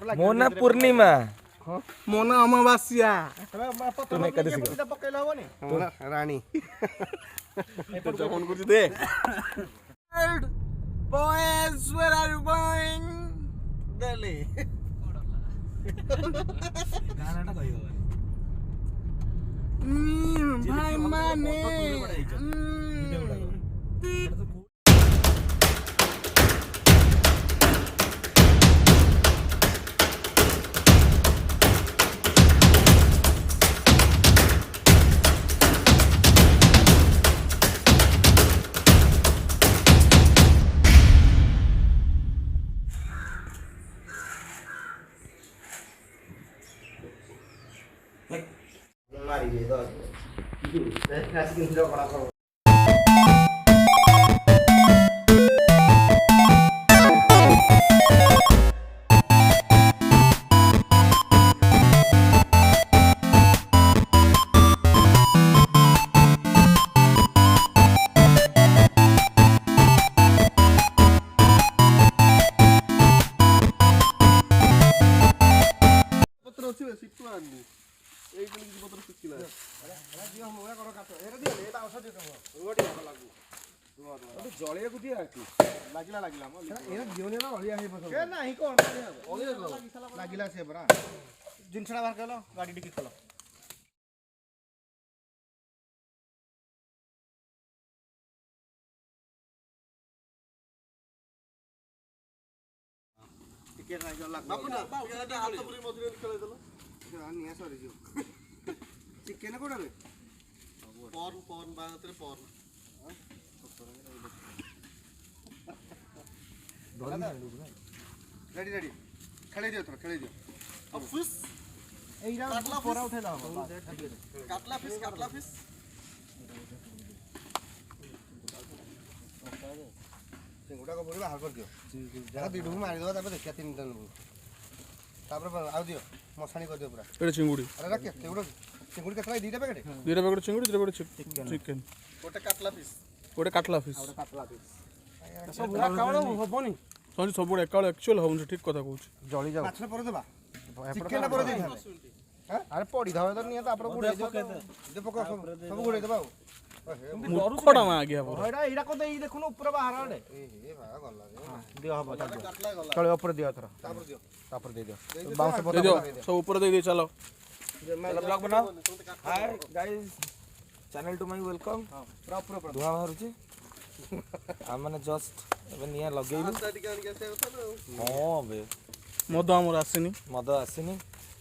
ମୋ ନା ପୂର୍ଣ୍ଣିମା ମୋ ନା ଅମାବାସ୍ୟା ତୁମେ ଏକାଦଶୀ ପକେଇଲେ ହବନି ରାଣୀ ଫୋନ କରୁଛୁ ଦେ Boys, where are you going? Delhi. ଗାନାଟା କହିବ ଭାଇ ମାନେ ଜଳିବାକୁ ଦିଆ ଲାଗିଲା ଲାଗିଲା ସେ ପରା ଜିନିଷଟା ବାହାର କଲ ଗାଡି ଟିକେ ଖୋଲ ଟିକେ ଚିକେନ କୋଉଟା ପର୍ନ ବାହାତରେ ପର୍ନ रेडी रेडी खेले दियो थोड़ा खेले दियो अब फिश एइरा पोरा उठेला काटला फिश सिंगुडा को बोली बाहर कर दियो जरा दीडू मारी दो तापर देखिया तीन दिन तापर आउ दियो मसाणी कर दियो पूरा एडे चिंगुडी अरे रख चिंगुडी केतला दीटा पैकेट चिंगुडी दीटा पैकेट चिकन गोटे काटला फिश सब एकाळ होबनी सॉरी सब एकाळ एक्चुअल होउन ठीक कथा कहू जळी जाऊ माछ पर देबा चिकन पर दे हां अरे पड़ी धावे तो निया तापर गुडे दे पका सब गुडे देबा मुखडा मा आगे पर एडा एडा को देई देखुन ऊपर बाहर आडे ए बा गल्ला दियो हबो चले ऊपर दियो थरा तापर दे दियो बाउंस पर दे दियो सब ऊपर दे दे चलो ब्लॉग बनाओ hi guys channel to my welcome proper धुआ बाहरुची हम माने जस्ट ଏବେ ନିଆଁ ଲଗେଇଲୁ ହଁ ବେ ମଦ ଆମର ଆସିନି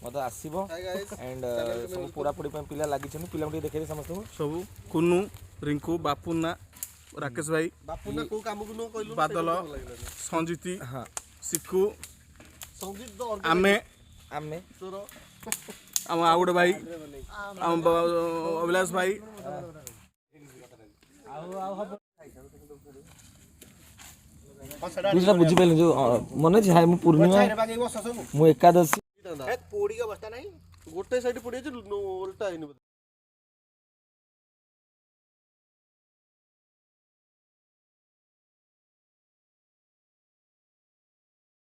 ମଦ ଆସିବ ଏଣ୍ଡ ସବୁ ପୋଡ଼ାପୋଡ଼ି ପାଇଁ ପିଲା ଲାଗିଛନ୍ତି ପିଲାଙ୍କୁ ଟିକେ ଦେଖେଇବେ ସମସ୍ତଙ୍କୁ ସବୁ କୁନୁ ରିଙ୍କୁ ବାପୁନା ରାକେଶ ଭାଇ ବାପୁନା କୋଉ କାମକୁ ନ କହିଲୁ ବାଦଲ ସଂଜିତି ହଁ ସିକୁ ସଂଜିତ ଆମେ ଆମ ଆଉ ଗୋଟେ ଭାଇ ଆମ ଅଭିଳାଷ ଭାଇ ବୁଝିଲା ବୁଝିପାରିଲି ଯୋଉ ମନେ ଅଛି ହାଇ ମୁଁ ପୂର୍ଣ୍ଣିମା ମୁଁ ଏକାଦଶୀ ପୋଡି가 ବସ୍ତା ନାହିଁ ଗୋଟେ ସାଇड ପୋଡି ଅଛି ଓଲଟା ହେଇନି